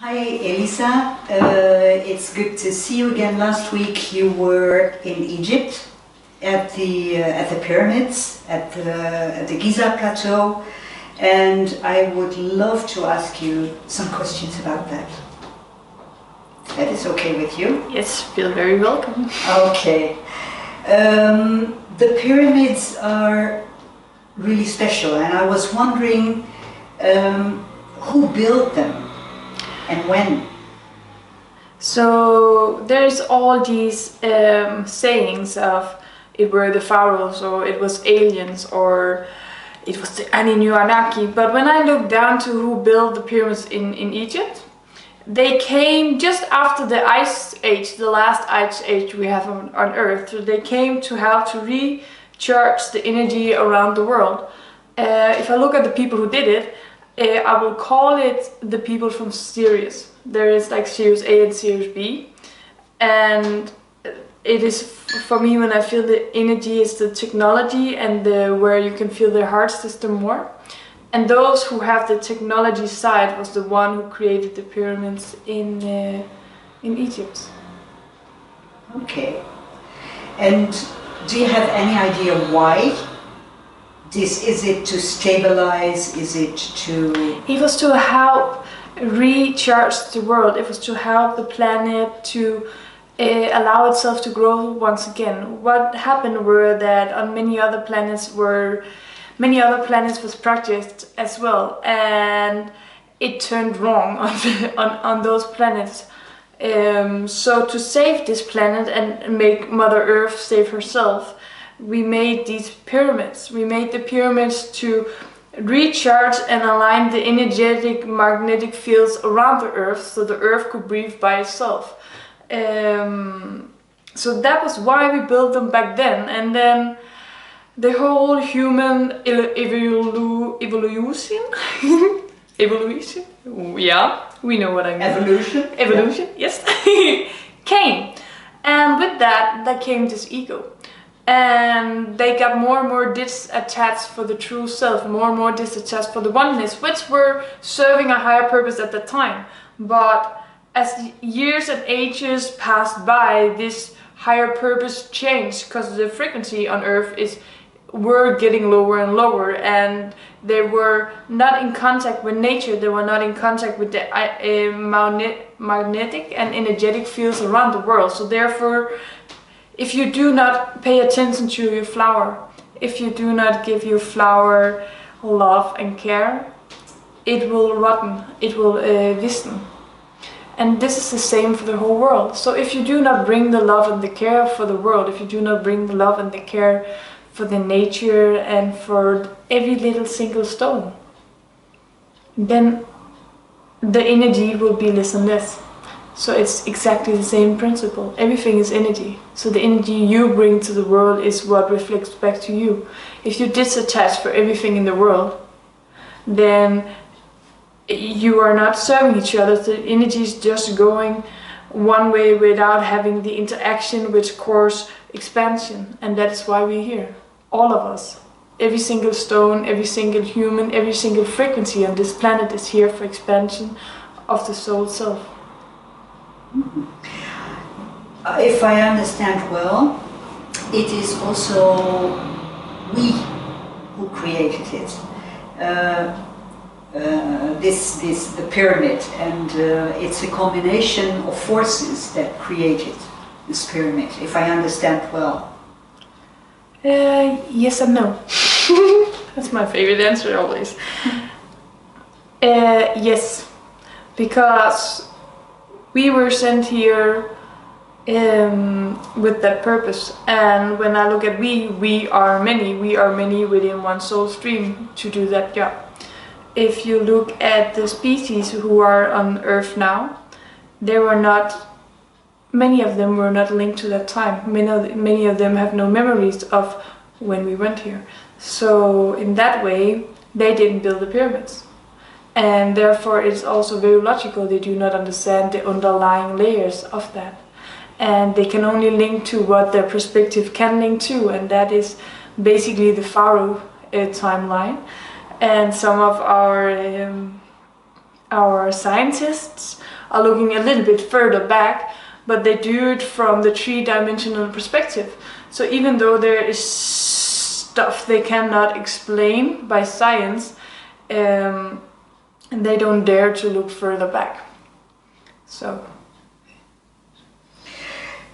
Hi Elisa, it's good to see you again. Last week you were in Egypt at the pyramids, at the Giza plateau, and I would love to ask you some questions about that. That is okay with you? Yes, feel very welcome. Okay. The pyramids are really special, and I was wondering who built them and when? So there's all these sayings of it were the pharaohs, or it was aliens, or it was the Anunnaki. But when I look down to who built the pyramids in Egypt, they came just after the Ice Age, the last Ice Age we have on Earth. So they came to help to recharge the energy around the world. If I look at the people who did it, I will call it the people from Sirius. There is like Sirius A and Sirius B, and it is for me when I feel the energy is the technology and where you can feel their heart system more. And those who have the technology side was the one who created the pyramids in Egypt. Okay. And do you have any idea why? Is it to stabilize? Is it to... It was to help recharge the world. It was to help the planet to allow itself to grow once again. What happened were that on many other planets was practiced as well, and it turned wrong on those planets. So to save this planet and make Mother Earth save herself, we made these pyramids. We made the pyramids to recharge and align the energetic magnetic fields around the Earth so the Earth could breathe by itself. So that was why we built them back then. And then the whole human evolution, yeah, we know what I mean. Evolution, yeah. Yes, came. And with that came this ego. And they got more and more disattached for the true self, more and more disattached for the oneness, which were serving a higher purpose at that time. But as years and ages passed by, this higher purpose changed because the frequency on Earth were getting lower and lower, and they were not in contact with nature. They were not in contact with the magnetic and energetic fields around the world. So therefore, if you do not pay attention to your flower, if you do not give your flower love and care, it will rotten, it will wisten. And this is the same for the whole world. So if you do not bring the love and the care for the world, if you do not bring the love and the care for the nature and for every little single stone, then the energy will be less and less. So it's exactly the same principle. Everything is energy. So the energy you bring to the world is what reflects back to you. If you disattach for everything in the world, then you are not serving each other. The energy is just going one way without having the interaction which causes expansion. And that's why we're here. All of us. Every single stone, every single human, every single frequency on this planet is here for expansion of the soul self. If I understand well, it is also we who created it. The pyramid, and it's a combination of forces that created this pyramid, if I understand well. Yes and no. That's my favorite answer always. Yes, because we were sent here with that purpose, and when I look at we are many within one soul stream to do that job. If you look at the species who are on Earth now, many of them were not linked to that time. Many of them have no memories of when we went here. So in that way, they didn't build the pyramids. And therefore it's also very logical they do not understand the underlying layers of that. And they can only link to what their perspective can link to, and that is basically the Pharaoh timeline. And some of our scientists are looking a little bit further back, but they do it from the three-dimensional perspective. So even though there is stuff they cannot explain by science, they don't dare to look further back. So.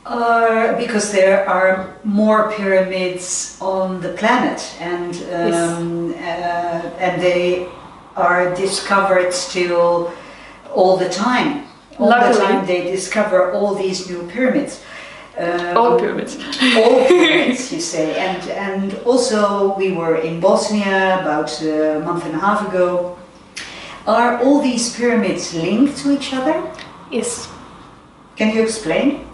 Because there are more pyramids on the planet, and they are discovered still all the time. All Luckily. the time they discover all these new pyramids. Old pyramids. Old pyramids, you say. And also we were in Bosnia about a month and a half ago. Are all these pyramids linked to each other? Yes. Can you explain?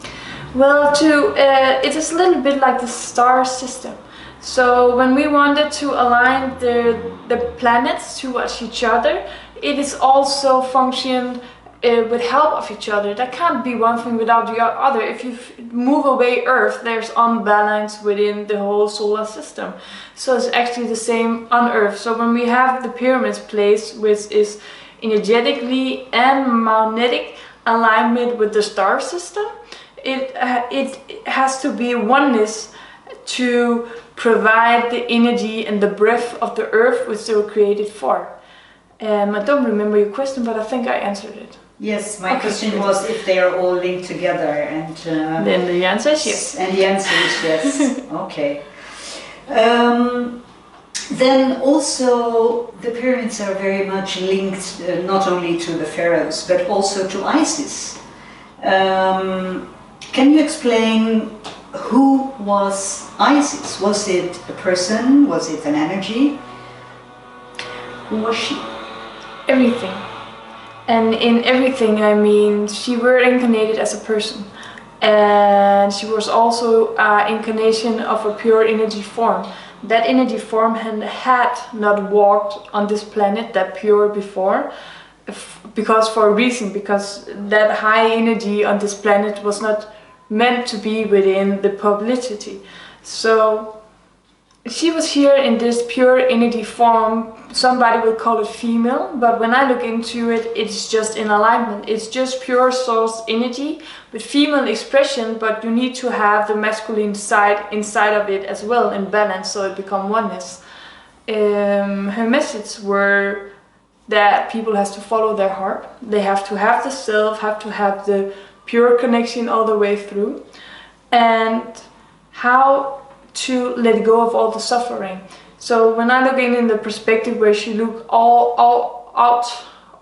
Well, it is a little bit like the star system. So when we wanted to align the planets towards each other, it is also functioned with help of each other. That can't be one thing without the other. If you move away Earth, there's unbalance within the whole solar system. So it's actually the same on Earth. So when we have the pyramids placed, which is energetically and magnetic alignment with the star system, it has to be oneness to provide the energy and the breath of the Earth which they were created for. I don't remember your question, but I think I answered it. Yes, my question was if they are all linked together, and then the answer is yes. And the answer is yes. Okay. Then also the pyramids are very much linked not only to the pharaohs but also to Isis. Can you explain who was Isis? Was it a person? Was it an energy? Who was she? Everything. And in everything I mean she were incarnated as a person. And she was also an incarnation of a pure energy form. That energy form had not walked on this planet that pure before, because for a reason, because that high energy on this planet was not meant to be within the publicity. So she was here in this pure energy form. Somebody will call it female, but when I look into it, it's just in alignment. It's just pure source energy with female expression, but you need to have the masculine side inside of it as well in balance, so it becomes oneness. Her message were that people has to follow their heart. They have to have the self, have to have the pure connection all the way through, and how to let go of all the suffering. So when I look in the perspective where she looked all out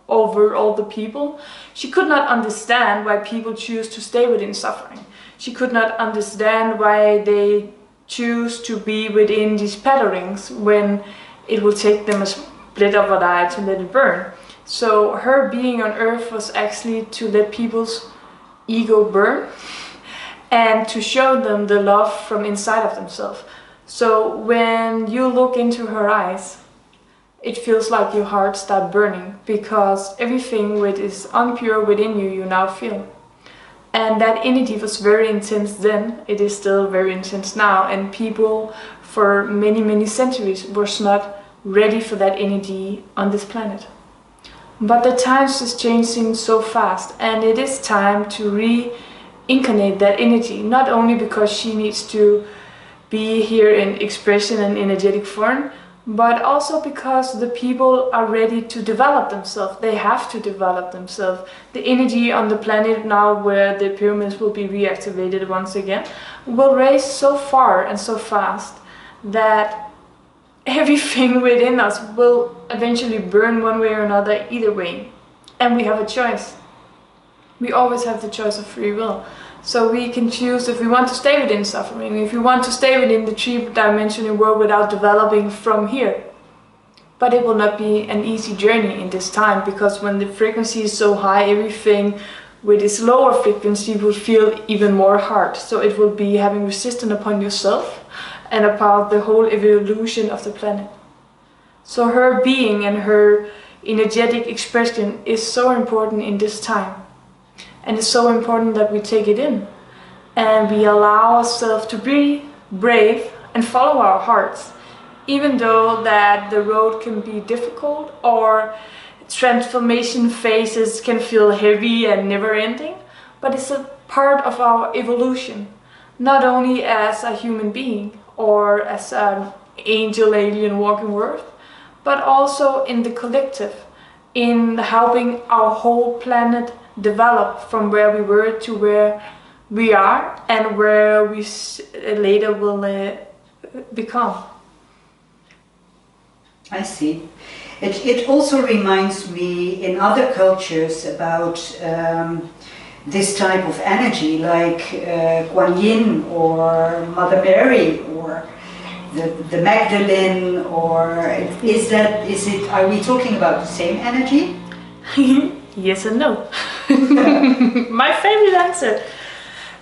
over all the people, she could not understand why people choose to stay within suffering. She could not understand why they choose to be within these patterns when it will take them a split of an eye to let it burn. So her being on earth was actually to let people's ego burn and to show them the love from inside of themselves. So when you look into her eyes, it feels like your heart starts burning, because everything which is impure within you, you now feel. And that energy was very intense then, it is still very intense now, and people for many, many centuries was not ready for that energy on this planet. But the times is changing so fast, and it is time to reincarnate that energy, not only because she needs to be here in expression and energetic form, but also because the people are ready to develop themselves. They have to develop themselves. The energy on the planet now, where the pyramids will be reactivated once again, will raise so far and so fast that everything within us will eventually burn one way or another, either way. And we have a choice. We always have the choice of free will. So we can choose if we want to stay within suffering, if we want to stay within the three-dimensional world without developing from here. But it will not be an easy journey in this time, because when the frequency is so high, everything with its lower frequency will feel even more hard. So it will be having resistance upon yourself and about the whole evolution of the planet. So her being and her energetic expression is so important in this time. And it's so important that we take it in and we allow ourselves to be brave and follow our hearts, even though that the road can be difficult or transformation phases can feel heavy and never ending, but it's a part of our evolution, not only as a human being or as an angel alien walking earth, but also in the collective, in helping our whole planet develop from where we were to where we are and where we later will become. I see. It also reminds me in other cultures about this type of energy, like Kuan Yin or Mother Mary or the Magdalene, or are we talking about the same energy? Yes and no. My favorite answer.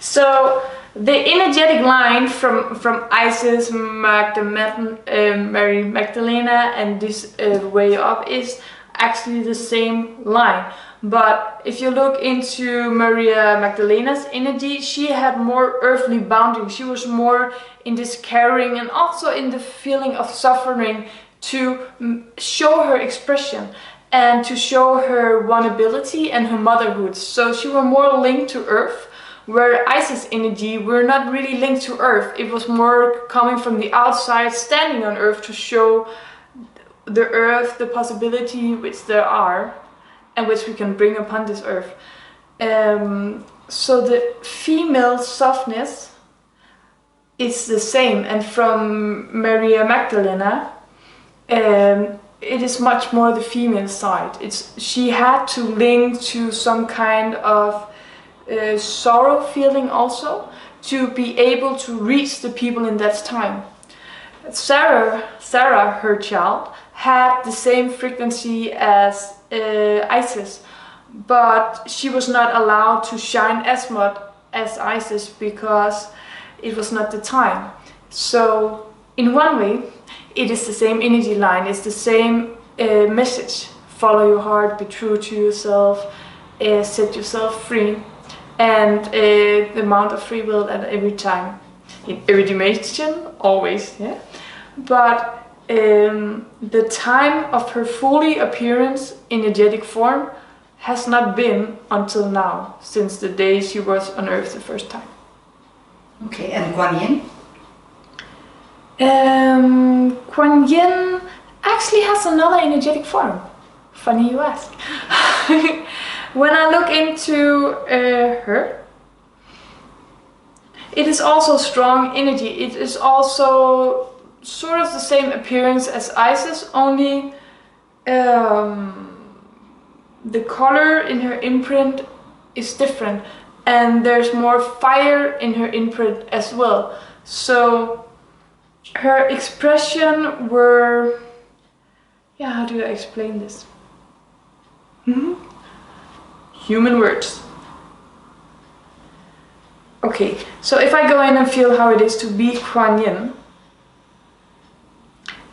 So the energetic line from Isis, Mary Magdalena, and this way up is actually the same line. But if you look into Maria Magdalena's energy, she had more earthly bounding. She was more in this caring and also in the feeling of suffering to show her expression and to show her vulnerability and her motherhood. So she was more linked to earth, where Isis energy were not really linked to earth. It was more coming from the outside, standing on earth to show the earth the possibility which there are and which we can bring upon this earth. So the female softness is the same, and from Maria Magdalena it is much more the female side. She had to link to some kind of sorrow feeling also to be able to reach the people in that time. Sarah, her child, had the same frequency as Isis, but she was not allowed to shine as much as Isis because it was not the time. So in one way it is the same energy line, it's the same message: follow your heart, be true to yourself, set yourself free, and the amount of free will at every time, in every dimension, always, yeah. But the time of her fully appearance in energetic form has not been until now, since the day she was on Earth the first time. Okay, and Kuan Yin? Kuan Yin actually has another energetic form. Funny you ask. When I look into her, it is also strong energy. It is also sort of the same appearance as Isis, only the color in her imprint is different, and there's more fire in her imprint as well. So her expression were, yeah, how do I explain this? Human words. Okay, so if I go in and feel how it is to be Kuan Yin,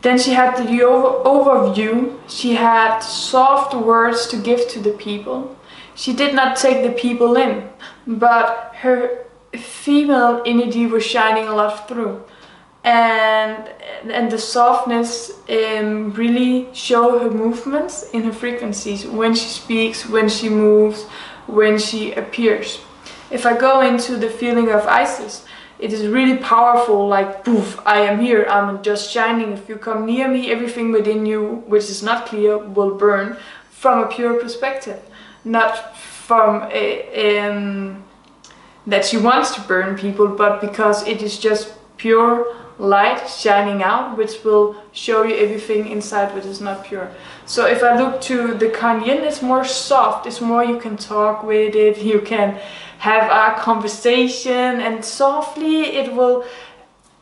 then she had the overview, she had soft words to give to the people. She did not take the people in, but her female energy was shining a lot through. And the softness really show her movements in her frequencies, when she speaks, when she moves, when she appears. If I go into the feeling of Isis, it is really powerful, like poof, I am here, I'm just shining. If you come near me, everything within you which is not clear will burn, from a pure perspective, not from that she wants to burn people, but because it is just pure light shining out, which will show you everything inside which is not pure. So if I look to the Kuan Yin, it's more soft, it's more you can talk with it, you can have a conversation, and softly it will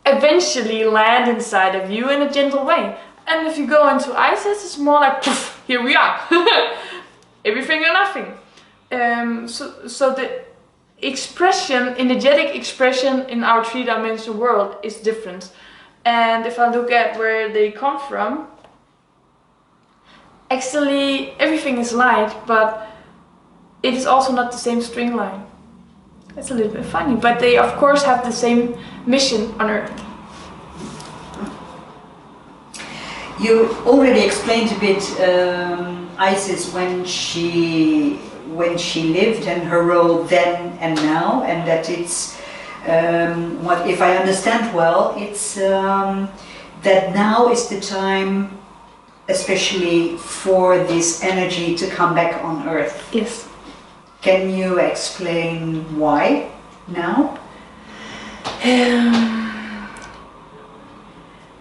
eventually land inside of you in a gentle way. And if you go into Isis, it's more like poof, here we are. Everything or nothing. So the expression, energetic expression in our three-dimensional world is different. And if I look at where they come from, actually everything is light, but it is also not the same string line. It's a little bit funny, but they of course have the same mission on Earth. You already explained a bit Isis when she lived, and her role then and now, and that it's what, if I understand well, it's that now is the time, especially for this energy to come back on Earth. Yes. Can you explain why now?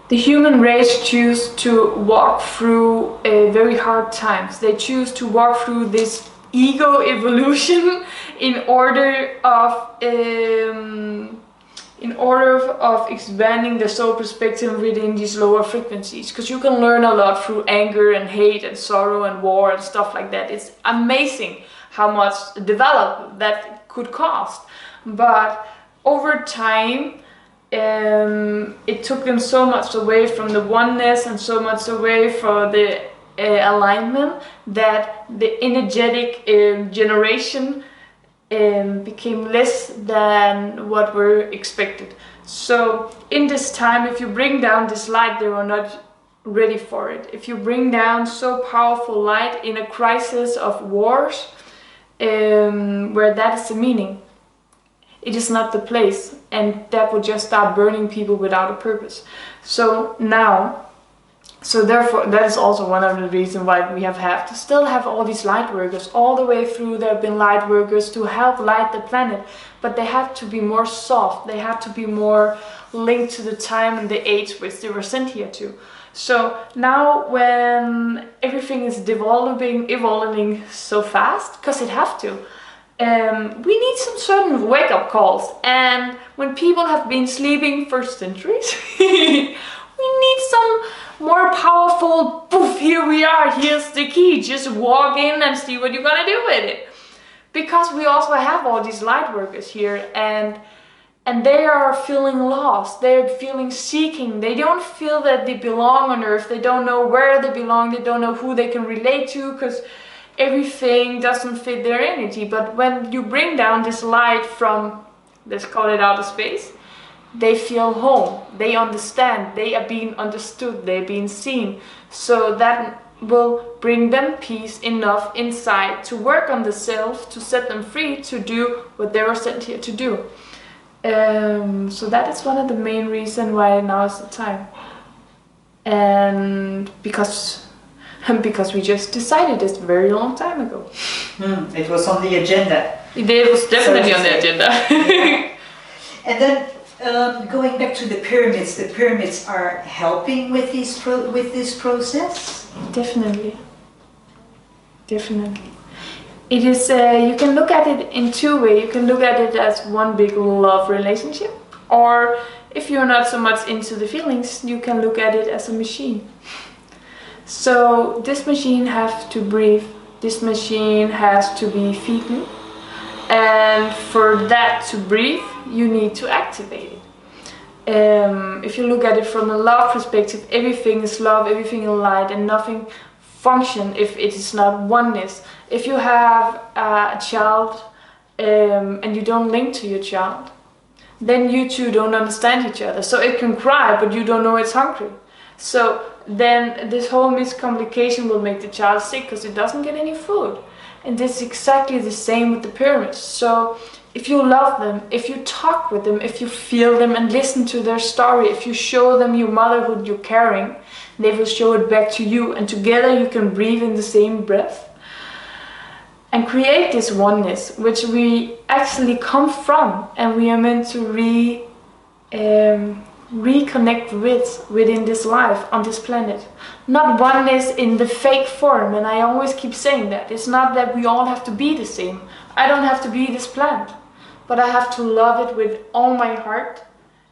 The human race choose to walk through very hard times. They choose to walk through this ego evolution in order of expanding the soul perspective within these lower frequencies. Because you can learn a lot through anger and hate and sorrow and war and stuff like that. It's amazing how much develop that could cost. But over time, it took them so much away from the oneness and so much away from the alignment that the energetic generation became less than what were expected. So in this time, if you bring down this light, they were not ready for it. If you bring down so powerful light in a crisis of wars, where that is the meaning, it is not the place, and that would just start burning people without a purpose. So now, so therefore, that is also one of the reasons why we have to still have all these light workers. All the way through there have been light workers to help light the planet, but they have to be more soft, they have to be more linked to the time and the age which they were sent here to. So now when everything is evolving so fast, because it has to, we need some certain wake-up calls, and when people have been sleeping for centuries, we need some more powerful, poof, here we are, here's the key, just walk in and see what you're gonna do with it. Because we also have all these light workers here, and they are feeling lost, they're feeling seeking, they don't feel that they belong on Earth, they don't know where they belong, they don't know who they can relate to, because everything doesn't fit their energy. But when you bring down this light from, let's call it outer space, they feel home, they understand, they are being understood, they're being seen. So that will bring them peace enough inside to work on the self, to set them free to do what they were sent here to do. So that is one of the main reasons why now is the time. And because we just decided this a very long time ago. It was on the agenda. It was definitely on the agenda. Yeah. And then going back to the pyramids are helping with this process? Definitely. It is, you can look at it in two ways. You can look at it as one big love relationship, or if you're not so much into the feelings, you can look at it as a machine. So this machine has to breathe, this machine has to be feeding, and for that to breathe, you need to activate it. If you look at it from a love perspective, everything is love, everything is light, and nothing function if it is not oneness. If you have a child and you don't link to your child, then you two don't understand each other. So it can cry, but you don't know it's hungry. So then this whole miscommunication will make the child sick because it doesn't get any food. And this is exactly the same with the pyramids. So if you love them, if you talk with them, if you feel them and listen to their story, if you show them your motherhood, your caring, they will show it back to you, and together you can breathe in the same breath and create this oneness, which we actually come from, and we are meant to reconnect within this life on this planet. Not oneness in the fake form, and I always keep saying that. It's not that we all have to be the same. I don't have to be this plant, but I have to love it with all my heart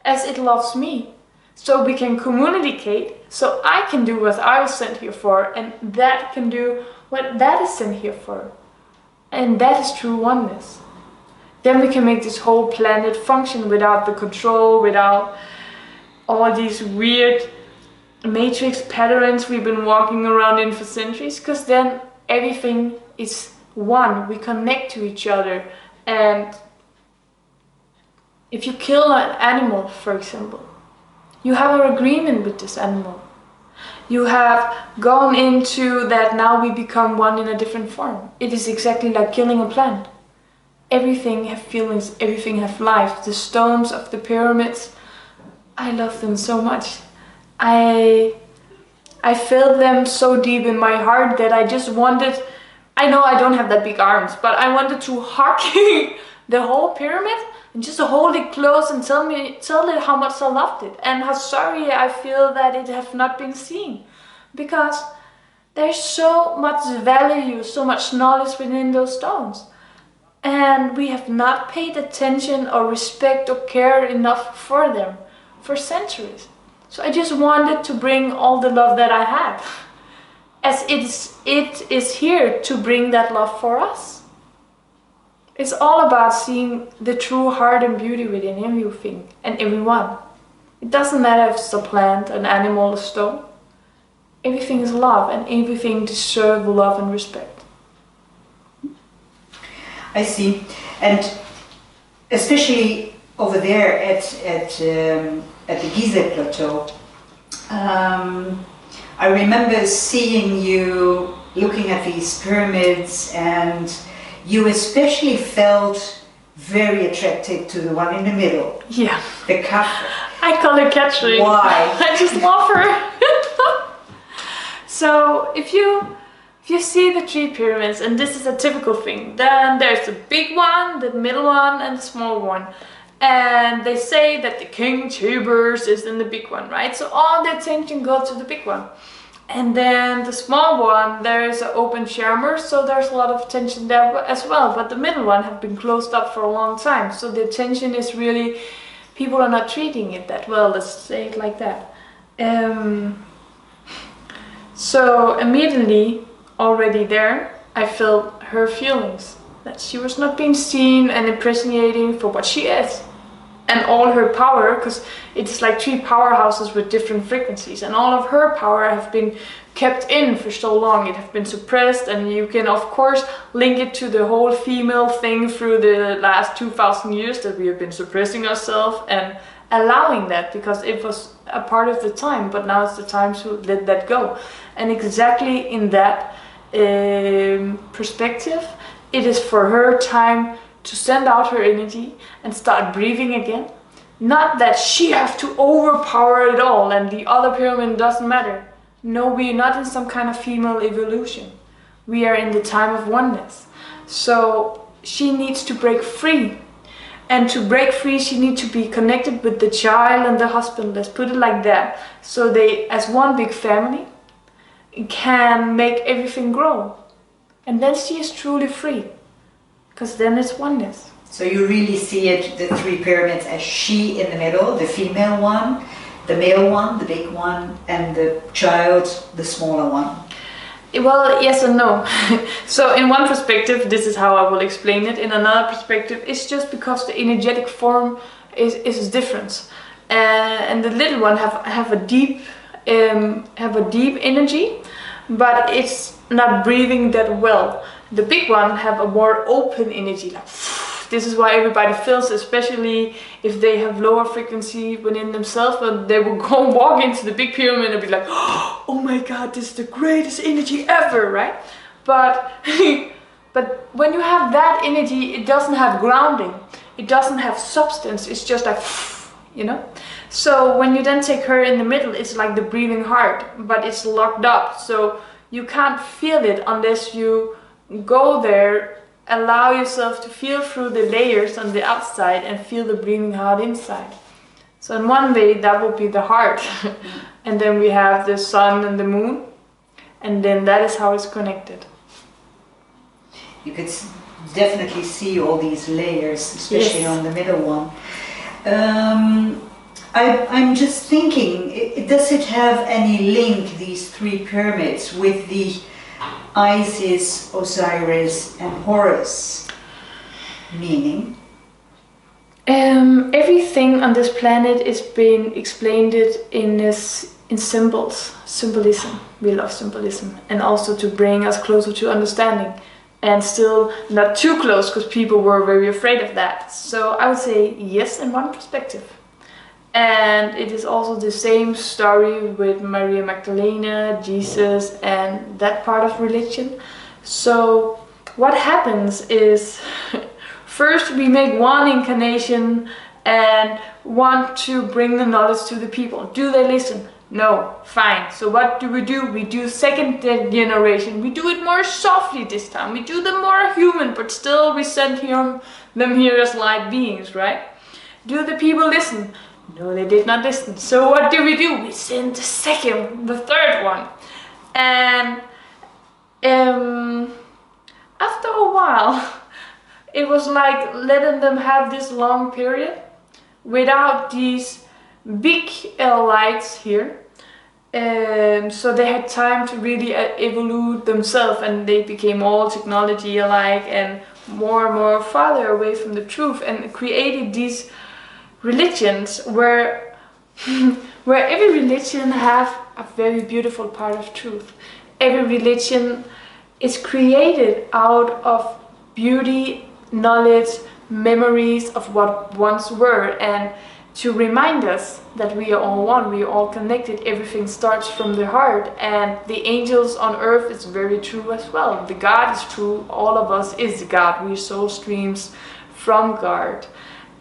as it loves me. So we can communicate, so I can do what I was sent here for, and that can do what that is sent here for. And that is true oneness. Then we can make this whole planet function without the control, without all these weird matrix patterns we've been walking around in for centuries, because then everything is one. We connect to each other. And if you kill an animal, for example, you have an agreement with this animal. You have gone into that now we become one in a different form. It is exactly like killing a plant. Everything have feelings, everything have life. The stones of the pyramids, I love them so much. I felt them so deep in my heart that I just wanted, I know I don't have that big arms, but I wanted to hug the whole pyramid and just hold it close and tell it how much I loved it and how sorry I feel that it have not been seen. Because there's so much value, so much knowledge within those stones. And we have not paid attention or respect or care enough for them for centuries. So I just wanted to bring all the love that I had, as it is here to bring that love for us. It's all about seeing the true heart and beauty within everything and everyone. It doesn't matter if it's a plant, an animal, a stone. Everything is love and everything deserves love and respect. I see. And especially over there at the Giza Plateau, I remember seeing you looking at these pyramids, and you especially felt very attracted to the one in the middle. Yeah. The Khafre. I call her Catherine. Why? I just love her. So if you see the three pyramids, and this is a typical thing, then there's the big one, the middle one, and the small one. And they say that the King Tibers is in the big one, right? So all the attention goes to the big one. And then the small one, there is an open chamber, so there's a lot of attention there as well. But the middle one have been closed up for a long time, so the attention is really, people are not treating it that well, let's say it like that. So immediately, already there, I felt her feelings, that she was not being seen and appreciating for what she is. And all her power, because it's like three powerhouses with different frequencies, and all of her power have been kept in for so long. It have been suppressed, and you can of course link it to the whole female thing through the last 2000 years that we have been suppressing ourselves and allowing that, because it was a part of the time, but now it's the time to let that go. And exactly in that perspective, it is for her time to send out her energy and start breathing again. Not that she has to overpower it all and the other pyramid doesn't matter. No, we are not in some kind of female evolution. We are in the time of oneness. So she needs to break free. And to break free, she needs to be connected with the child and the husband, let's put it like that. So they, as one big family, can make everything grow. And then she is truly free. Because then it's oneness. So you really see it, the three pyramids, as she in the middle, the female one, the male one, the big one, and the child, the smaller one. Well, yes and no. So in one perspective, this is how I will explain it. In another perspective, it's just because the energetic form is different. And the little one have a deep energy, but it's not breathing that well. The big one have a more open energy, like this is why everybody feels, especially if they have lower frequency within themselves, but they will go walk into the big pyramid and be like, oh my god, this is the greatest energy ever, right? But but when you have that energy, it doesn't have grounding, it doesn't have substance, it's just like, you know. So when you then take her in the middle, it's like the breathing heart, but it's locked up, so you can't feel it unless you go there, allow yourself to feel through the layers on the outside and feel the breathing heart inside. So in one way that would be the heart. And then we have the sun and the moon, and then that is how it's connected. You could definitely see all these layers, especially on the middle one. I'm just thinking, does it have any link, these three pyramids, with the Isis, Osiris and Horus meaning? Everything on this planet is being explained in symbolism. We love symbolism, and also to bring us closer to understanding, and still not too close because people were very afraid of that. So I would say yes in one perspective. And it is also the same story with Maria Magdalena, Jesus, and that part of religion. So what happens is, first we make one incarnation and want to bring the knowledge to the people. Do they listen? No. Fine. So what do? We do second generation. We do it more softly this time. We do them more human, but still we send them here as light beings, right? Do the people listen? No, they did not listen. So what do? We send the third one. And after a while, it was like letting them have this long period without these big lights here. So they had time to really evolve themselves, and they became all technology alike and more farther away from the truth, and created these religions where every religion have a very beautiful part of truth. Every religion is created out of beauty, knowledge, memories of what once were, and to remind us that we are all one, we are all connected, everything starts from the heart, and the angels on earth is very true as well. The God is true, all of us is God, we are soul streams from God.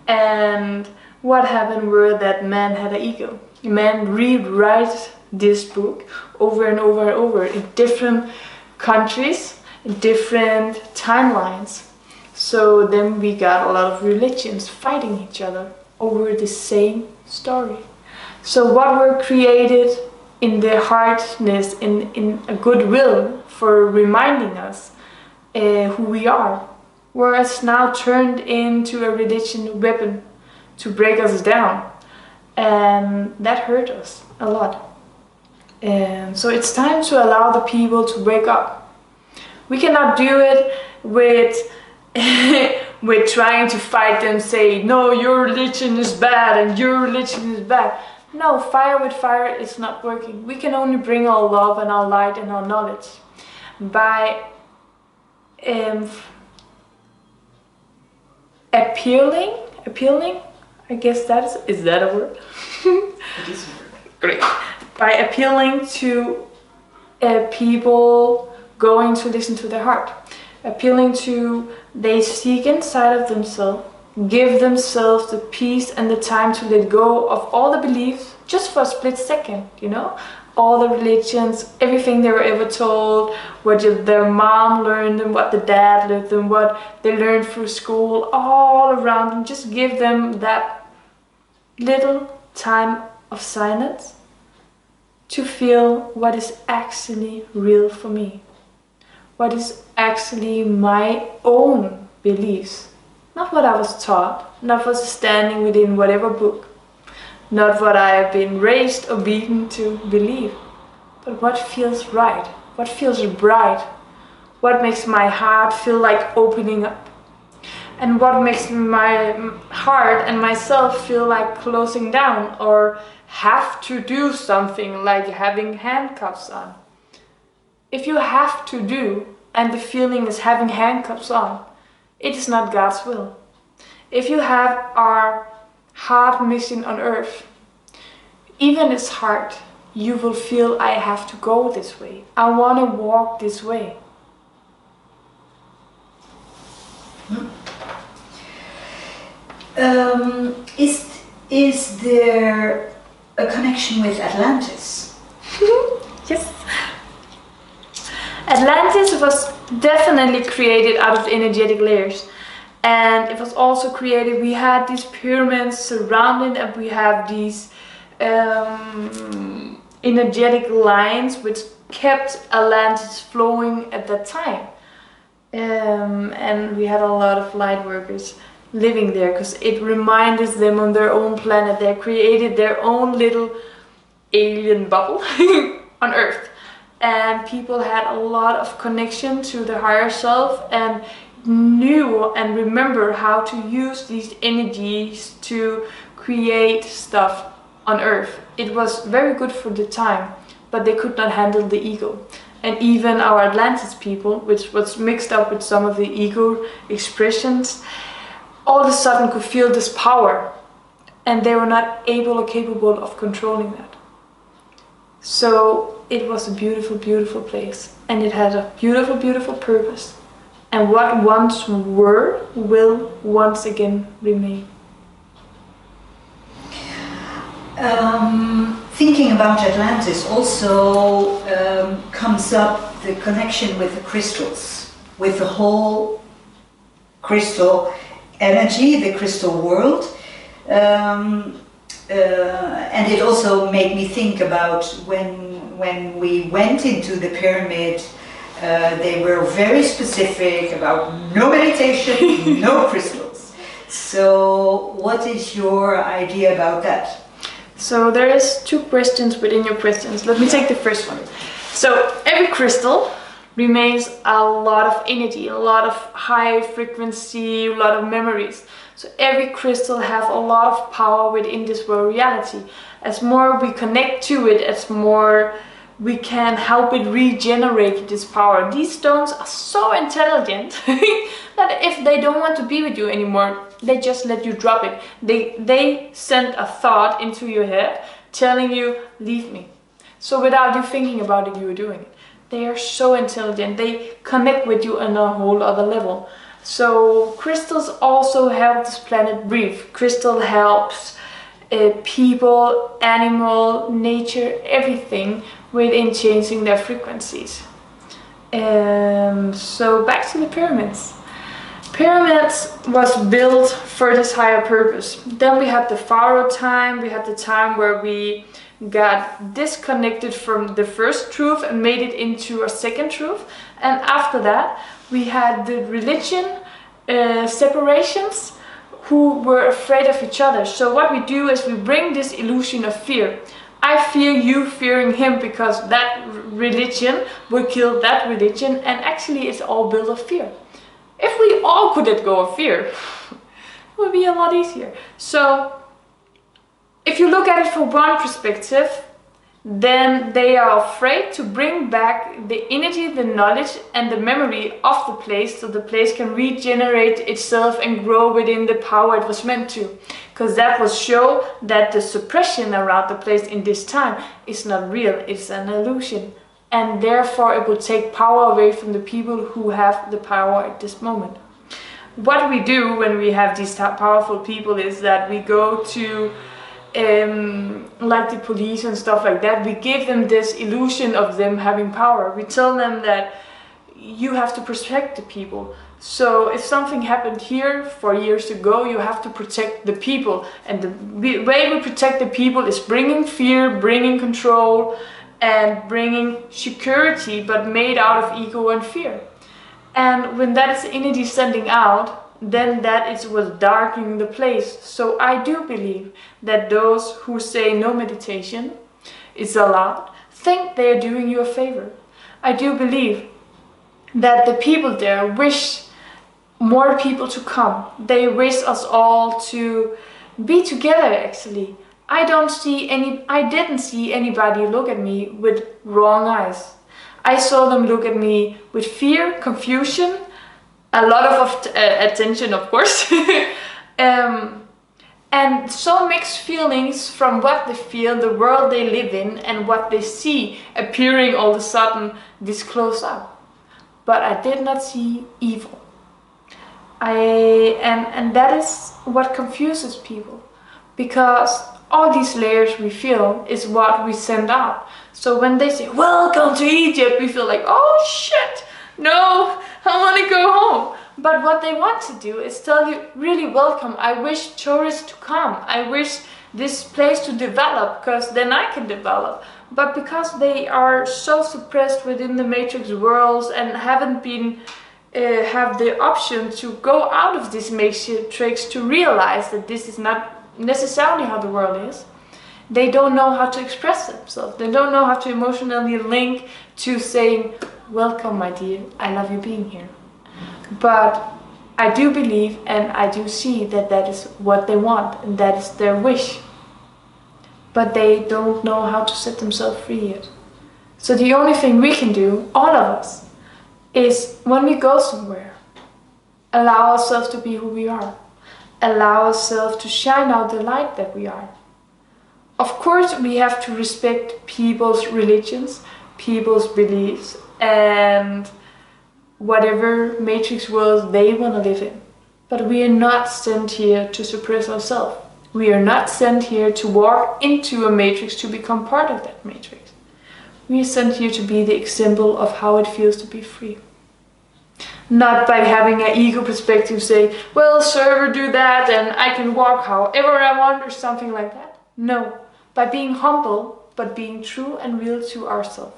And what happened were that man had an ego. Man rewrite this book over and over and over in different countries, in different timelines. So then we got a lot of religions fighting each other over the same story. So what were created in their heartness, in a goodwill for reminding us who we are, whereas now turned into a religion weapon to break us down, and that hurt us a lot. And so it's time to allow the people to wake up. We cannot do it with with trying to fight them, say no, your religion is bad and your religion is bad. No, fire with fire is not working. We can only bring our love and our light and our knowledge by appealing, I guess is that a word? It is a word. Great. By appealing to people going to listen to their heart. Appealing to, they seek inside of themselves, give themselves the peace and the time to let go of all the beliefs just for a split second, you know? All the religions, everything they were ever told, what their mom learned and what the dad learned and what they learned through school, all around them. Just give them that little time of silence to feel what is actually real for me. What is actually my own beliefs. Not what I was taught, not what's standing within whatever book, not what I have been raised or beaten to believe, but what feels right, what feels bright, what makes my heart feel like opening up, and what makes my heart and myself feel like closing down or have to do something like having handcuffs on. If you have to do, and the feeling is having handcuffs on, it is not God's will. If you have our heart mission on earth, even it's hard, you will feel I have to go this way. I want to walk this way. Is there a connection with Atlantis? Yes. Atlantis was definitely created out of the energetic layers, and it was also created, we had these pyramids surrounded, and we have these energetic lines which kept Atlantis flowing at that time, and we had a lot of light workers living there because it reminded them on their own planet. They created their own little alien bubble on Earth. And people had a lot of connection to the higher self and knew and remember how to use these energies to create stuff on Earth. It was very good for the time, but they could not handle the ego. And even our Atlantis people, which was mixed up with some of the ego expressions, all of a sudden could feel this power. and they were not able or capable of controlling that. So it was a beautiful, beautiful place, and it had a beautiful, beautiful purpose. And what once were will once again remain. Thinking about Atlantis also comes up the connection with the crystals, with the whole crystal energy, the crystal world. And it also made me think about when we went into the pyramid. They were very specific about no meditation, no crystals. So what is your idea about that? So there is 2 questions within your questions. Let me take the first one. So every crystal remains a lot of energy, a lot of high frequency, a lot of memories. So every crystal has a lot of power within this world reality. As more we connect to it, as more we can help it regenerate this power. These stones are so intelligent that if they don't want to be with you anymore, they just let you drop it. They send a thought into your head telling you, leave me. So without you thinking about it, you are doing it. They are so intelligent. They connect with you on a whole other level. So crystals also help this planet breathe. Crystal helps people, animal, nature, everything within changing their frequencies. So back to the pyramids. Pyramids was built for this higher purpose. Then we had the pharaoh time, we had the time where we got disconnected from the first truth and made it into a second truth. And after that, we had the religion separations who were afraid of each other. So what we do is we bring this illusion of fear. I fear you fearing him because that religion will kill that religion, and actually it's all built of fear. If we all could let go of fear, it would be a lot easier. So if you look at it from one perspective, then they are afraid to bring back the energy, the knowledge and the memory of the place, so the place can regenerate itself and grow within the power it was meant to. Because that will show that the suppression around the place in this time is not real, it's an illusion. And therefore it will take power away from the people who have the power at this moment. What we do when we have these powerful people is that we go to like the police and stuff like that, we give them this illusion of them having power. We tell them that you have to protect the people. So if something happened here 4 years ago, you have to protect the people. And the way we protect the people is bringing fear, bringing control, and bringing security, but made out of ego and fear. And when that is energy sending out, then that is what's darkening the place. So I do believe that those who say no meditation is allowed think they are doing you a favor. I do believe that the people there wish more people to come. They wish us all to be together actually. I didn't see anybody look at me with wrong eyes. I saw them look at me with fear, confusion, a lot of attention, of course, and so mixed feelings from what they feel, the world they live in, and what they see appearing all of a sudden this close up. But I did not see evil. And that is what confuses people, because all these layers we feel is what we send out. So when they say, welcome to Egypt, we feel like, oh shit, no, I want to go home. But what they want to do is tell you, really welcome, I wish tourists to come, I wish this place to develop, because then I can develop. But because they are so suppressed within the matrix worlds and haven't been have the option to go out of this matrix to realize that this is not necessarily how the world is, they don't know how to express themselves. They don't know how to emotionally link to saying, welcome my dear, I love you being here. But I do believe and I do see that that is what they want and that is their wish. But they don't know how to set themselves free yet. So the only thing we can do, all of us, is when we go somewhere, allow ourselves to be who we are. allow ourselves to shine out the light that we are. Of course, we have to respect people's religions, people's beliefs, and whatever matrix world they want to live in. But we are not sent here to suppress ourselves. We are not sent here to walk into a matrix to become part of that matrix. We are sent here to be the example of how it feels to be free. Not by having an ego perspective, say, well, server, do that, and I can walk however I want, or something like that. No, by being humble, but being true and real to ourselves.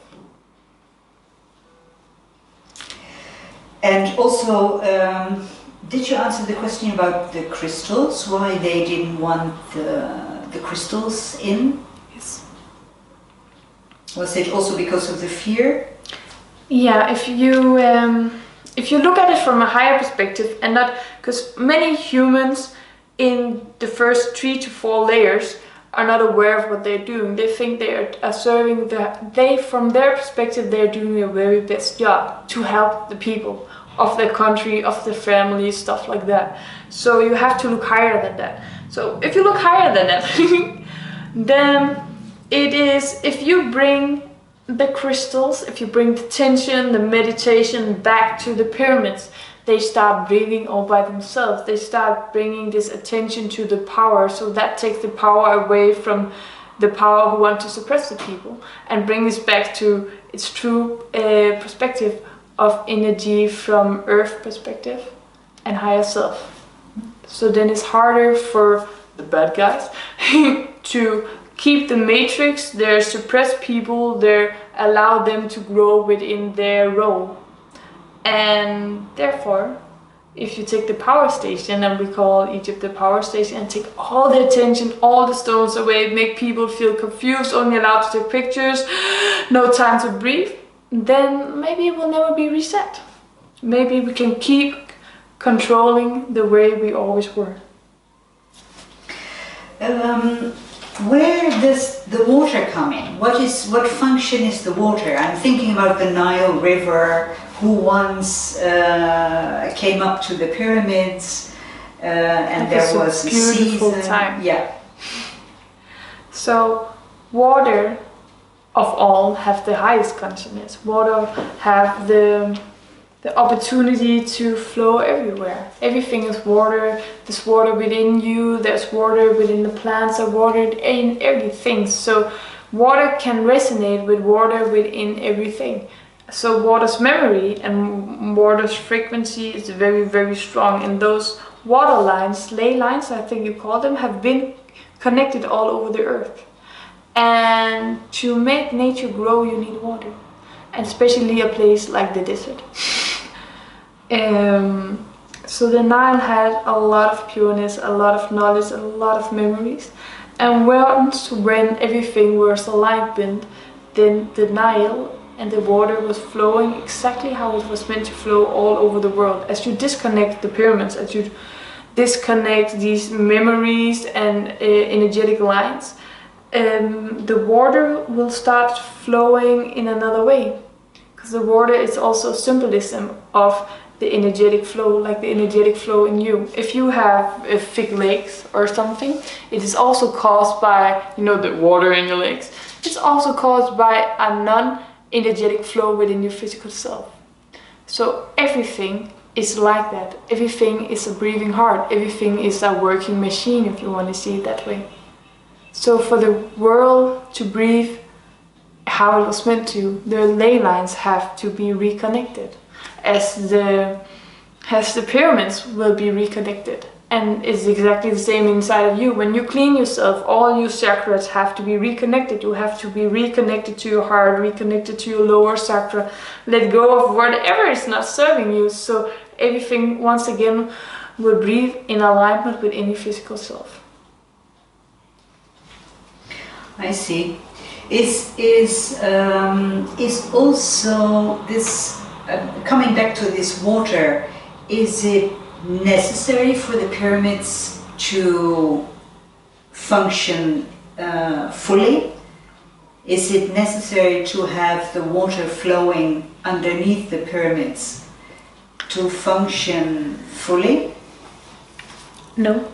And also, did you answer the question about the crystals? Why they didn't want the crystals in? Yes. Was it also because of the fear? Yeah, if you look at it from a higher perspective, and not because many humans in the first 3 to 4 layers are not aware of what they're doing. They think they are serving from their perspective, they're doing their very best job to help the people of their country, of their family, stuff like that. So you have to look higher than that. So if you look higher than that, then it is, if you bring the crystals, if you bring the tension, the meditation back to the pyramids, they start breathing all by themselves. They start bringing this attention to the power, so that takes the power away from the power who want to suppress the people and bring this back to its true perspective of energy from earth perspective and higher self. So then it's harder for the bad guys to keep the matrix, they suppress people, they allow them to grow within their role. And therefore, if you take the power station, and we call Egypt the power station, and take all the attention, all the stones away, make people feel confused, only allowed to take pictures, no time to breathe, then maybe it will never be reset. Maybe we can keep controlling the way we always were. Where does the water come in? What function is the water? I'm thinking about the Nile River, who once came up to the pyramids, and there was a beautiful season. Time. Yeah. So water of all have the highest consciousness. Water have the opportunity to flow everywhere. Everything is water. There's water within you, there's water within the plants, there's water in everything. So water can resonate with water within everything. So water's memory and water's frequency is very, very strong. And those water lines, ley lines, I think you call them, have been connected all over the earth. And to make nature grow, you need water. And especially a place like the desert. So the Nile had a lot of pureness, a lot of knowledge, a lot of memories. And once when everything was aligned, then the Nile and the water was flowing exactly how it was meant to flow all over the world. As you disconnect the pyramids, as you disconnect these memories and energetic lines, the water will start flowing in another way. Because the water is also symbolism of the energetic flow, like the energetic flow in you. If you have thick legs or something, it is also caused by, the water in your legs. It's also caused by a non-energetic flow within your physical self. So everything is like that. Everything is a breathing heart. Everything is a working machine, if you want to see it that way. So for the world to breathe how it was meant to, the ley lines have to be reconnected. As the pyramids will be reconnected, and it's exactly the same inside of you. When you clean yourself, all your chakras have to be reconnected. You have to be reconnected to your heart, reconnected to your lower chakra, let go of whatever is not serving you, so everything once again will breathe in alignment with any physical self. I see. Is also this coming back to this water? Is it necessary for the pyramids to function fully? Is it necessary to have the water flowing underneath the pyramids to function fully? No.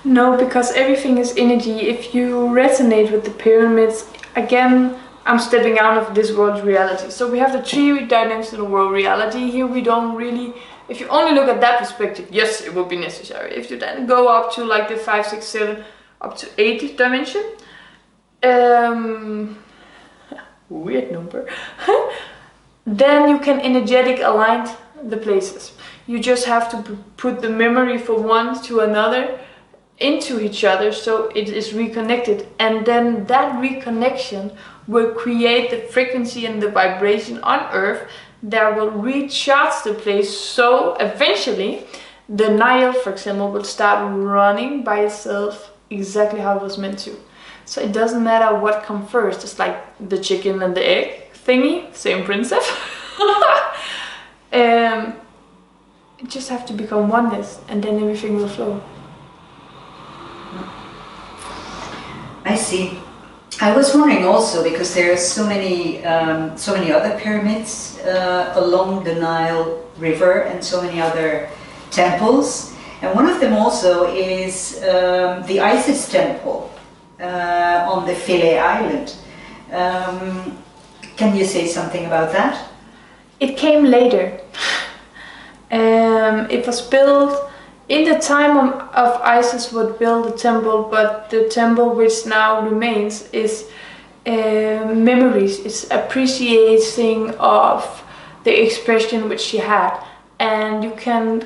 No, because everything is energy. If you resonate with the pyramids, again, I'm stepping out of this world's reality. So we have the three-dimensional world reality. Here we don't really, if you only look at that perspective, yes, it would be necessary. If you then go up to like the 5, 6, 7, up to 8 dimension, weird number, then you can energetic align the places. You just have to put the memory for one to another into each other so it is reconnected, and then that reconnection will create the frequency and the vibration on Earth that will recharge the place, so eventually the Nile, for example, will start running by itself exactly how it was meant to. So it doesn't matter what comes first. It's like the chicken and the egg thingy, same principle. It just have to become oneness, and then everything will flow. I see. I was wondering also, because there are so many other pyramids along the Nile River, and so many other temples, and one of them also is the Isis temple on the Philae Island. Can you say something about that? It came later. It was built in the time of Isis would build a temple, but the temple which now remains is memories. It's appreciating of the expression which she had, and you can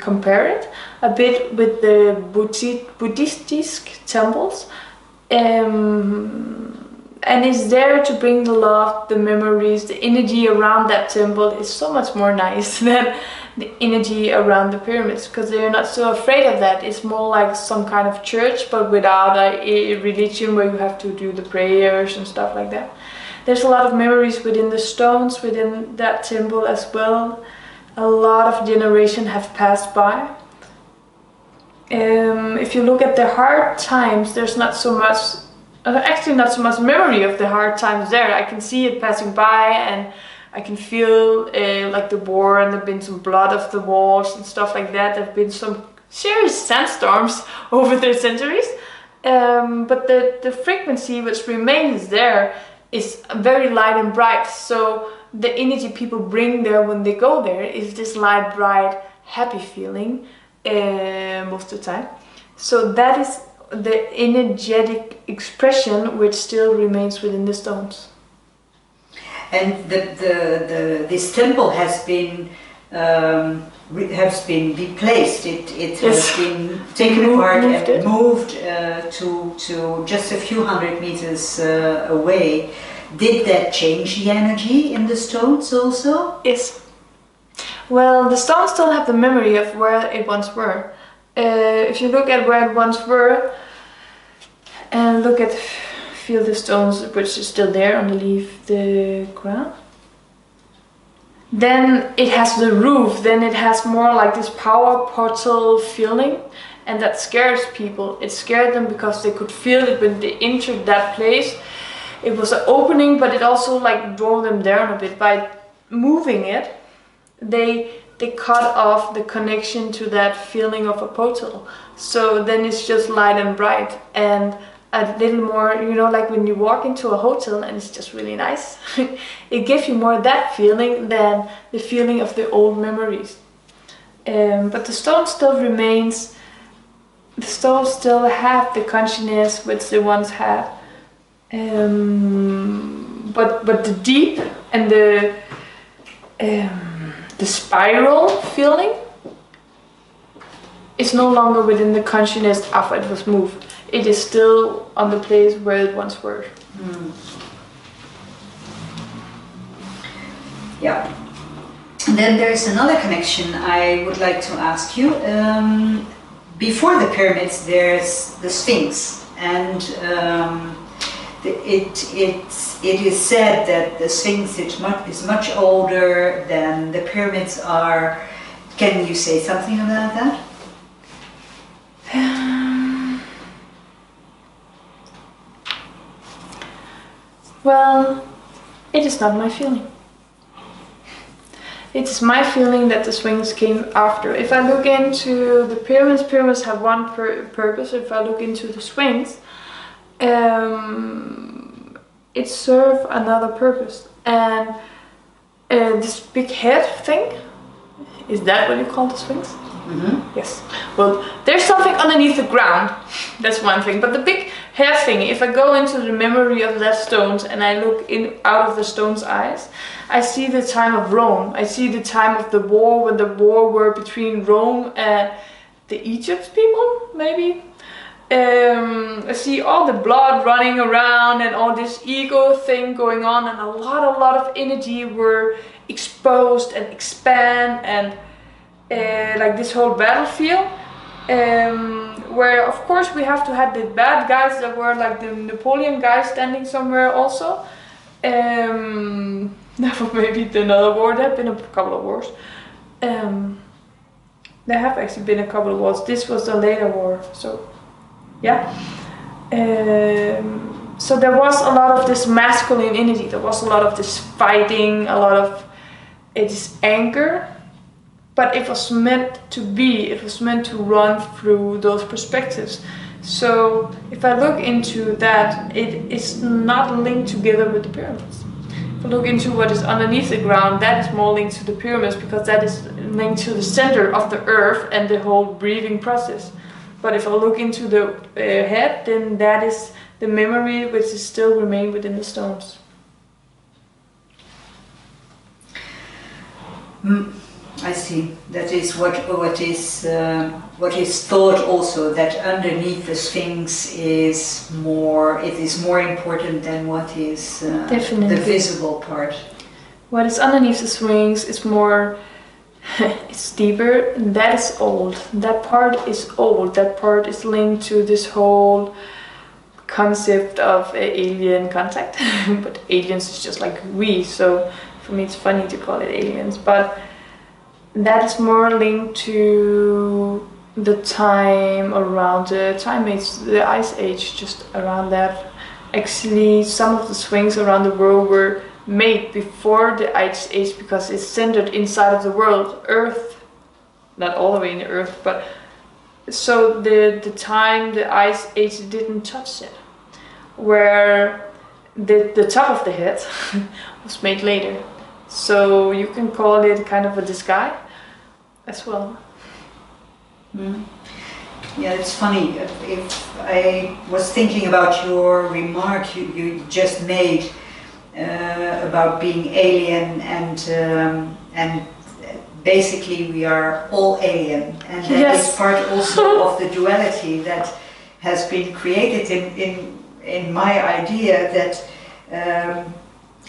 compare it a bit with the Buddhist temples, and it's there to bring the love, the memories, the energy around that temple is so much more nice than the energy around the pyramids, because they're not so afraid of that. It's more like some kind of church, but without a religion where you have to do the prayers and stuff like that. There's a lot of memories within the stones, within that temple as well. A lot of generations have passed by. If you look at the hard times, there's not so much, actually not so much memory of the hard times there. I can see it passing by, and I can feel like the war, and there've been some blood of the walls and stuff like that. There've been some serious sandstorms over the centuries, but the frequency which remains there is very light and bright. So the energy people bring there when they go there is this light, bright, happy feeling most of the time. So that is the energetic expression which still remains within the stones. And this temple has been replaced. It Yes. has been taken apart Moved and it. moved to just a few hundred meters away. Did that change the energy in the stones also? Yes. Well, the stones still have the memory of where it once were. If you look at where it once were, and feel the stones which is still there underneath the ground, then it has the roof, then it has more like this power portal feeling, and that scares people. It scared them because they could feel it when they entered that place. It was an opening, but it also like drove them down a bit. By moving it, they cut off the connection to that feeling of a portal. So then it's just light and bright, and a little more, you know, like when you walk into a hotel and it's just really nice. It gives you more that feeling than the feeling of the old memories. But the stone still remains. The stones still have the consciousness which they once had. But the deep and the spiral feeling is no longer within the consciousness after it was moved. It is still on the place where it once were. Yeah. And then there's another connection I would like to ask you. Before the pyramids, there's the Sphinx, and it is said that the Sphinx is much older than the pyramids are. Can you say something about that? Well, it is not my feeling. It's my feeling that the swings came after. If I look into the pyramids, pyramids have one purpose. If I look into the swings, it serves another purpose. And this big head thing, is that what you call the swings? Mm-hmm. Yes. Well, there's something underneath the ground. That's one thing. But the big hair thing, if I go into the memory of that stones and I look out of the stone's eyes, I see the time of Rome. I see the time of the war, when the war were between Rome and the Egypt people, maybe. I see all the blood running around and all this ego thing going on, and a lot of energy were exposed and expand, and like this whole battlefield, where of course we have to have the bad guys that were like the Napoleon guys standing somewhere also. Never maybe another war. There have been a couple of wars. There have actually been a couple of wars. This was the later war, so yeah. So there was a lot of this masculine energy. There was a lot of this fighting, a lot of this anger. But it was meant to be, it was meant to run through those perspectives. So if I look into that, it is not linked together with the pyramids. If I look into what is underneath the ground, that is more linked to the pyramids, because that is linked to the center of the earth and the whole breathing process. But if I look into the head, then that is the memory which is still remain within the stones. I see. That is what is thought also, that underneath the Sphinx is more. It is more important than what is the visible part. What is underneath the Sphinx is more. It's deeper. That is old. That part is old. That part is linked to this whole concept of alien contact. But aliens is just like we. So for me, it's funny to call it aliens, but. That is more linked to the time around the time age, the ice age, just around that. Actually, some of the swings around the world were made before the ice age because it's centered inside of the world, Earth, not all the way in the Earth, but so the time the ice age didn't touch it, where the top of the head was made later. So you can call it kind of a disguise as well. Yeah, it's funny. If I was thinking about your remark you just made about being alien, and basically we are all alien, and that yes. is part also of the duality that has been created in my idea that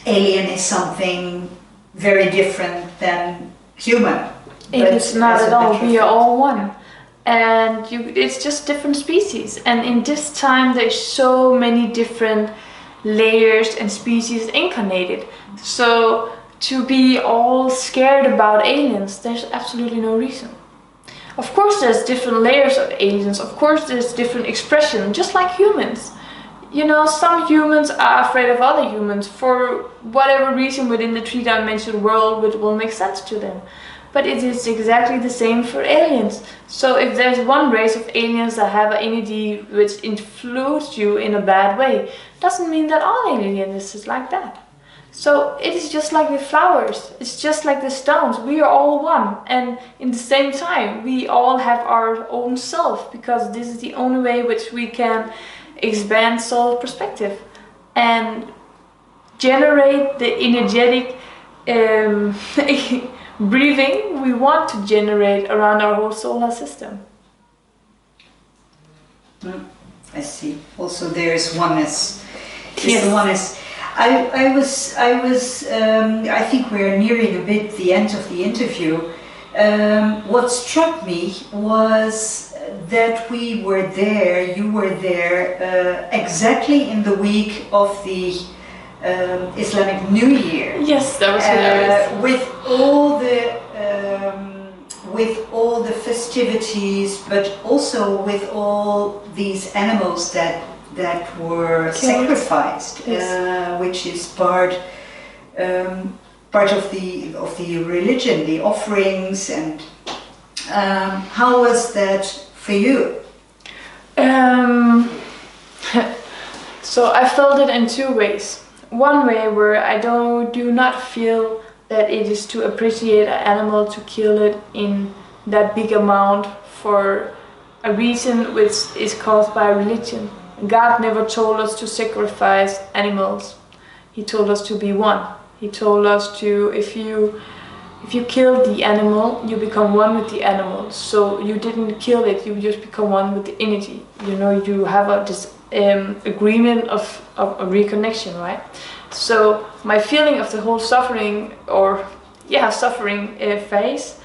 alien is something very different than human. It is not at all. We are all one, and it's just different species. And in this time, there's so many different layers and species incarnated. So to be all scared about aliens, there's absolutely no reason. Of course, there's different layers of aliens. Of course, there's different expression, just like humans. You know, some humans are afraid of other humans for whatever reason within the three-dimensional world, which will make sense to them. But it is exactly the same for aliens. So if there's one race of aliens that have an energy which influences you in a bad way, doesn't mean that all aliens is like that. So it is just like the flowers, it's just like the stones, we are all one, and in the same time we all have our own self, because this is the only way which we can expand soul perspective and generate the energetic breathing we want to generate around our whole solar system. I see. Also, there is oneness. Yes. The oneness. I think we're nearing a bit the end of the interview. What struck me was that we were there, you were there, exactly in the week of the Islamic New Year. Yes, that was hilarious. With all the festivities, but also with all these animals that were sacrificed, Yes. which is part part of the religion, the offerings, and how was that for you? So I felt it in two ways. One way where I do not feel that it is to appreciate an animal to kill it in that big amount for a reason which is caused by religion. God never told us to sacrifice animals. He told us to be one. He told us to, if you kill the animal, you become one with the animal. So you didn't kill it, you just become one with the energy. You know, you have this agreement of a reconnection, right? So my feeling of the whole suffering phase,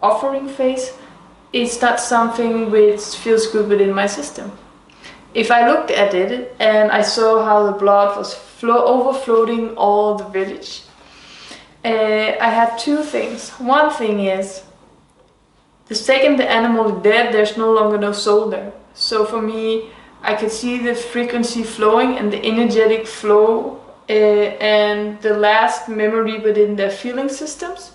offering phase, is not something which feels good within my system. If I looked at it and I saw how the blood was overflowing all the village, I had two things. One thing is, the second the animal is dead, there's no longer no soul there. So for me, I could see the frequency flowing and the energetic flow and the last memory within their feeling systems,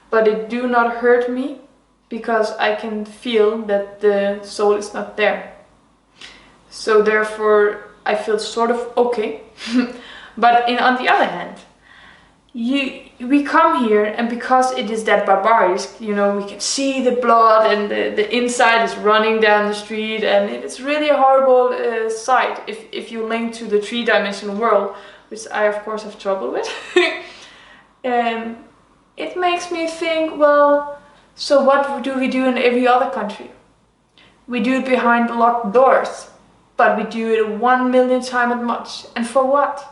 but it do not hurt me because I can feel that the soul is not there. So therefore I feel sort of okay. But on the other hand, we come here, and because it is that barbaric, you know, we can see the blood and the inside is running down the street, and it's really a horrible sight if you link to the three-dimensional world, which I of course have trouble with. And it makes me think, well, so what do we do in every other country? We do it behind locked doors, but we do it 1 million times as much. And for what?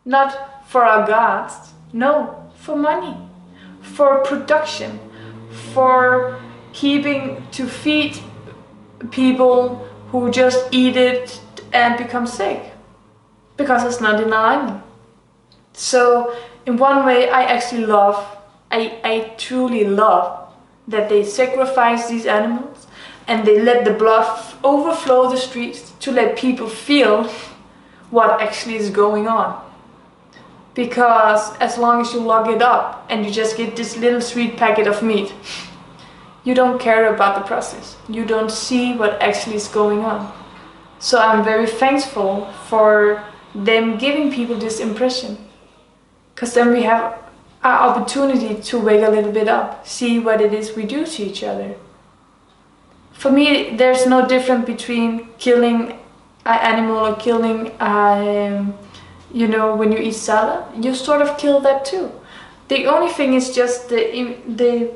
Not for our gods, no, for money, for production, for to feed people who just eat it and become sick, because it's not in alignment. So in one way I truly love that they sacrifice these animals and they let the blood overflow the streets to let people feel what actually is going on. Because as long as you lock it up and you just get this little sweet packet of meat, you don't care about the process. You don't see what actually is going on. So I'm very thankful for them giving people this impression. Because then we have our opportunity to wake a little bit up, see what it is we do to each other. For me, there's no difference between killing an animal or killing, when you eat salad, you sort of kill that too. The only thing is just the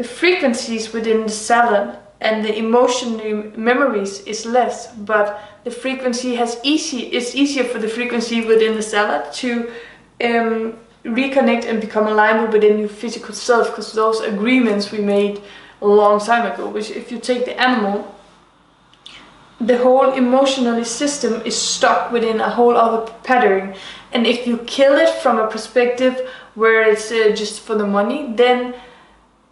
frequencies within the salad and the emotional memories is less, but the frequency it's easier for the frequency within the salad to reconnect and become aligned within your physical self, because those agreements we made a long time ago, which if you take the animal, the whole emotional system is stuck within a whole other pattern, and if you kill it from a perspective where it's just for the money, then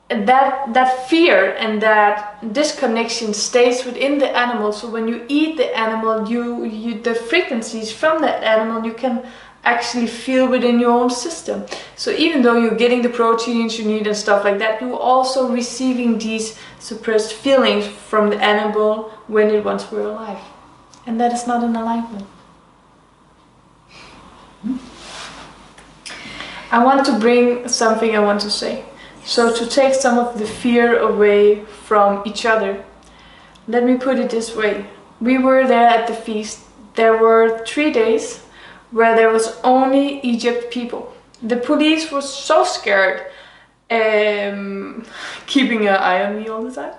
that fear and that disconnection stays within the animal. So when you eat the animal, the frequencies from that animal you can actually feel within your own system. So even though you're getting the proteins you need and stuff like that, you're also receiving these suppressed feelings from the animal when it once were alive. And that is not in alignment. I want to bring something I want to say. So to take some of the fear away from each other, let me put it this way. We were there at the feast. There were 3 days where there was only Egypt people. The police was so scared, keeping an eye on me all the time.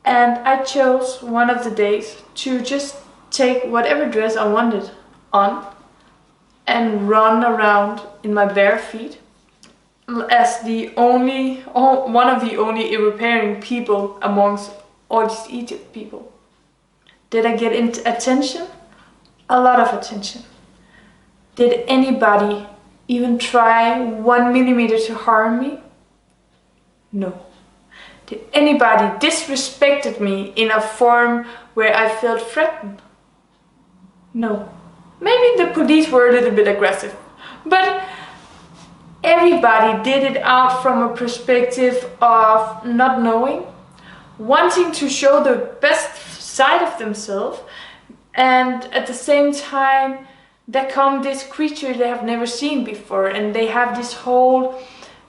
And I chose one of the days to just take whatever dress I wanted on and run around in my bare feet as one of the only European people amongst all these Egypt people. Did I get attention? A lot of attention. Did anybody even try 1 millimeter to harm me? No. Did anybody disrespected me in a form where I felt threatened? No. Maybe the police were a little bit aggressive, but everybody did it out from a perspective of not knowing, wanting to show the best side of themselves, and at the same time there come this creature they have never seen before, and they have this whole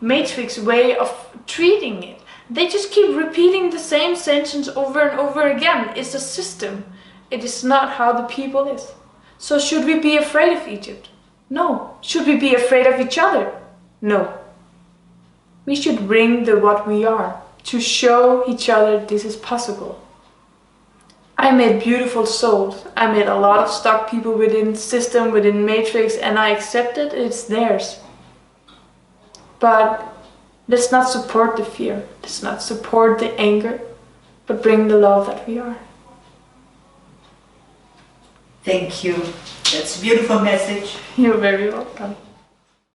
matrix way of treating it. They just keep repeating the same sentence over and over again. It's a system. It is not how the people is. So should we be afraid of Egypt? No. Should we be afraid of each other? No. We should bring the what we are to show each other this is possible. I met beautiful souls. I met a lot of stuck people within system, within matrix, and I accepted it's theirs. But let's not support the fear. Let's not support the anger, but bring the love that we are. Thank you. That's a beautiful message. You're very welcome.